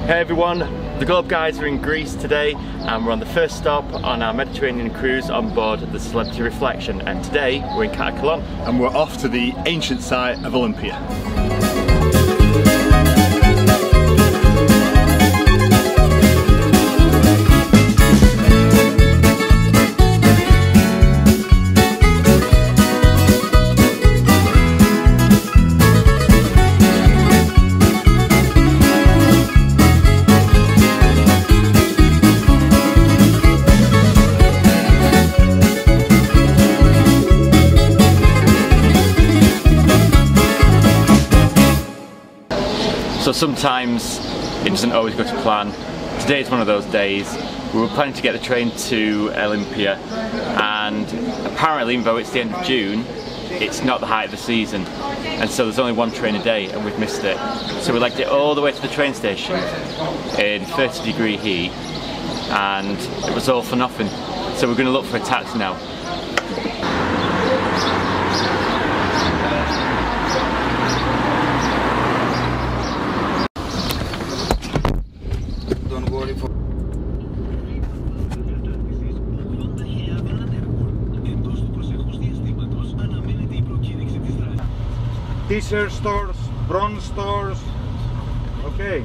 Hey everyone, the Globe Guys are in Greece today and we're on the first stop on our Mediterranean cruise on board the Celebrity Reflection, and today we're in Chronicles and we're off to the ancient site of Olympia. So sometimes it doesn't always go to plan. Today is one of those days. We were planning to get the train to Olympia, and apparently, even though it's the end of June, it's not the height of the season, and so there's only one train a day and we've missed it. So we legged it all the way to the train station in 30-degree heat, and it was all for nothing. So we're going to look for a taxi now. T-shirt stores, bronze stores. Okay.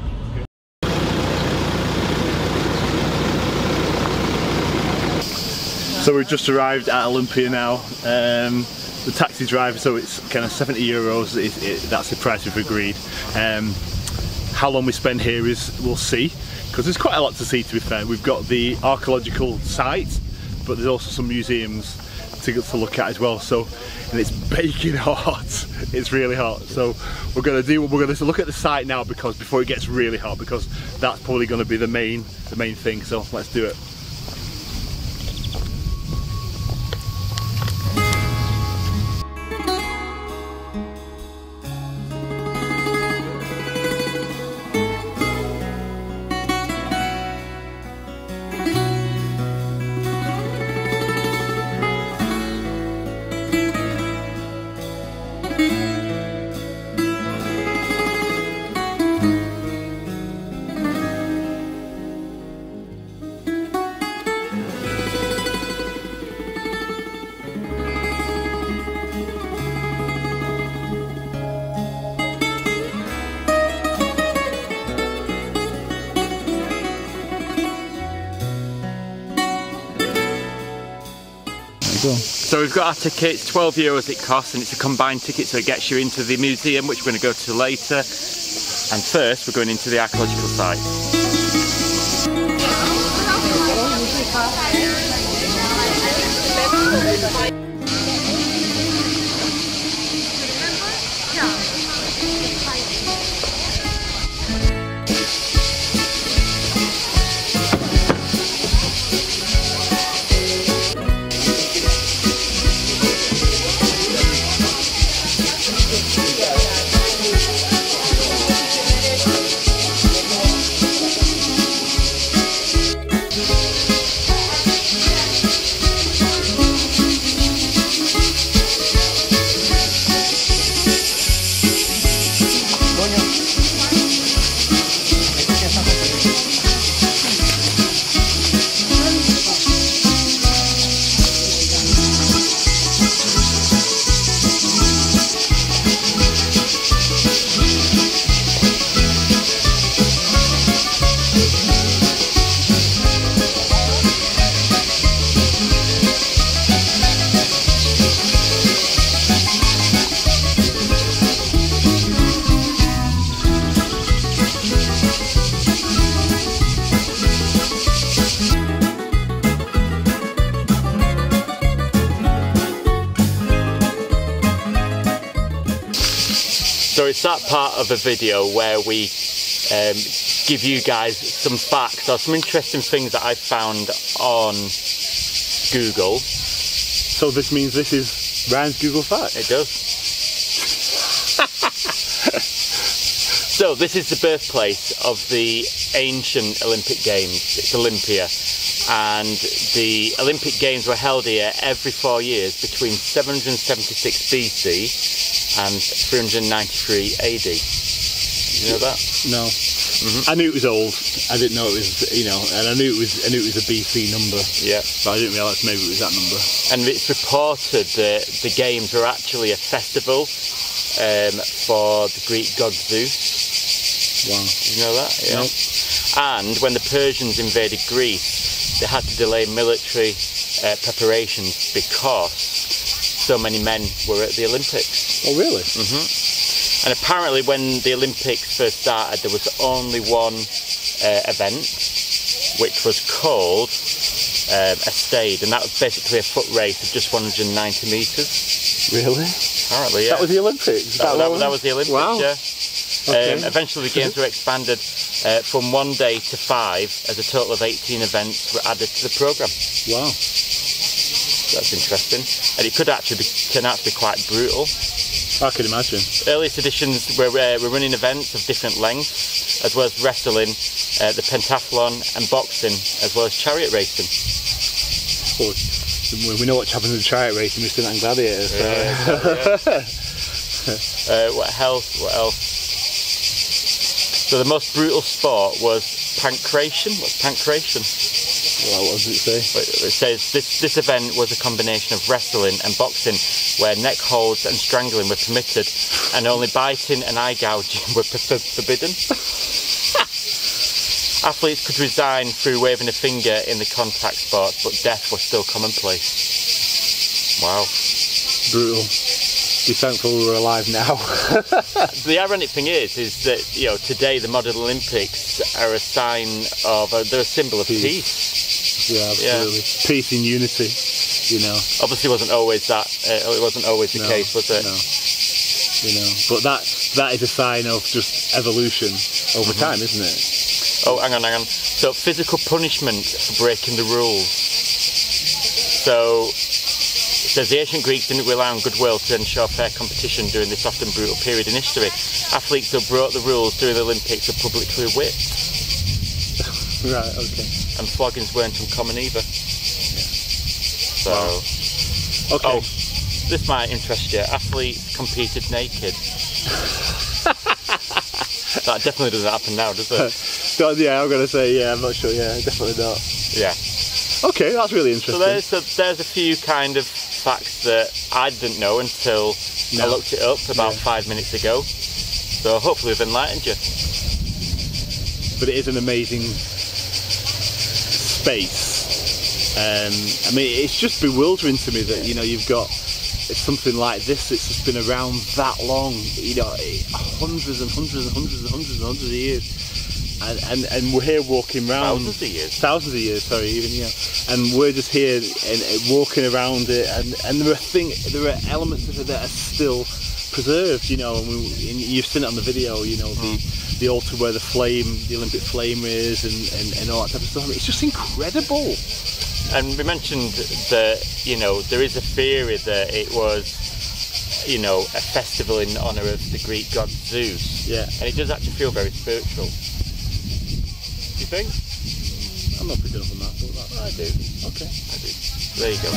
So we've just arrived at Olympia now. The taxi driver, so it's kind of 70 euros, that's the price we've agreed. How long we spend here we'll see, because there's quite a lot to see, to be fair. We've got the archaeological site, but there's also some museums to look at as well. So, and it's baking hot. It's really hot. So we're going to look at the site now, because before it gets really hot, because that's probably going to be the main thing. So let's do it. So we've got our tickets, 12 euros it costs, and it's a combined ticket, so it gets you into the museum, which we're going to go to later. And first we're going into the archaeological site. So it's that part of the video where we give you guys some facts or some interesting things that I found on Google. So this means this is Ryan's Google fact? It does. So this is the birthplace of the ancient Olympic Games. It's Olympia. And the Olympic Games were held here every 4 years between 776 BC and 393 AD. Did you know that? No. I knew it was old. I didn't know it was, you know, and I knew it was a BC number. Yeah. But I didn't realise maybe it was that number. And it's reported that the games were actually a festival for the Greek god Zeus. Wow. Did you know that? Yeah. No. And when the Persians invaded Greece, they had to delay military preparations because so many men were at the Olympics. Oh, really? And apparently when the Olympics first started, there was only one event, which was called a stade, and that was basically a foot race of just 190 metres. Really? Apparently, yeah. That was the Olympics? That was the Olympics, wow. yeah. Okay. Eventually the games were expanded from 1 day to 5, as a total of 18 events were added to the programme. Wow. That's interesting. And it could actually turn out to be quite brutal. I can imagine. Earliest editions were running events of different lengths, as well as wrestling, the pentathlon and boxing, as well as chariot racing. Well, we know what happens in chariot racing, we've seen that in Gladiators. Yeah. What else? So the most brutal sport was pancration. What's pancration? Well, what does it say? It says this event was a combination of wrestling and boxing, where neck holds and strangling were permitted, and only biting and eye gouging were forbidden. Athletes could resign through waving a finger in the contact sports, but death was still commonplace. Wow. Brutal. Be thankful we're alive now. The ironic thing is that, you know, today the modern Olympics are a sign of, they're a symbol of peace. Yeah, absolutely. Yeah. Peace and unity, you know. Obviously it wasn't always that, it wasn't always the case, was it? No. You know, but that is a sign of just evolution over time, isn't it? Oh, hang on. So physical punishment for breaking the rules. So it says the ancient Greeks didn't rely on goodwill to ensure fair competition during this often brutal period in history. Athletes who broke the rules during the Olympics were publicly whipped. Right, okay. And floggings weren't uncommon either. Yeah. So, wow. Okay. Oh, this might interest you. Athletes competed naked. That definitely doesn't happen now, does it? Yeah, I'm going to say, yeah, I'm not sure, yeah, definitely not. Yeah. Okay, that's really interesting. So there's a few kind of facts that I didn't know until I looked it up about 5 minutes ago. So hopefully we've enlightened you. But it is an amazing space. I mean, it's just bewildering to me that, you know, you've got something like this that's just been around that long, you know, hundreds and hundreds and hundreds and hundreds and hundreds of years. And we're here walking around. Thousands of years, sorry, even, yeah. And we're just here and walking around it, and there are elements of it that are still preserved, you know. And you've seen it on the video, you know, the altar where the Olympic flame is, and all that type of stuff. I mean, it's just incredible. And we mentioned that, you know, there is a theory that it was, you know, a festival in honour of the Greek god Zeus. Yeah. And it does actually feel very spiritual. Do you think? I'm not picking up on that, but I do. Okay. I do. There you go.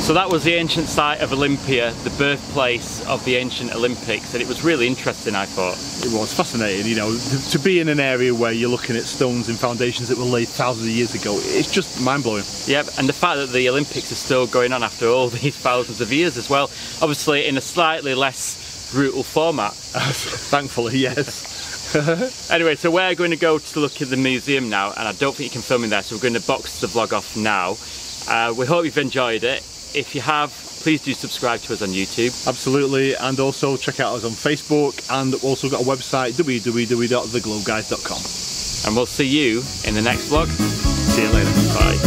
So that was the ancient site of Olympia, the birthplace of the ancient Olympics, and it was really interesting, I thought. It was fascinating, you know, to be in an area where you're looking at stones and foundations that were laid thousands of years ago. It's just mind-blowing. Yeah, and the fact that the Olympics are still going on after all these thousands of years as well, obviously in a slightly less brutal format. Thankfully, yes. Anyway, so we're going to go to look at the museum now, and I don't think you can film in there, so we're going to box the vlog off now. We hope you've enjoyed it. if you have, please do subscribe to us on YouTube. Absolutely, and also check out us on Facebook, and also got a website, www.theglobeguys.com. And we'll see you in the next vlog. See you later. Bye.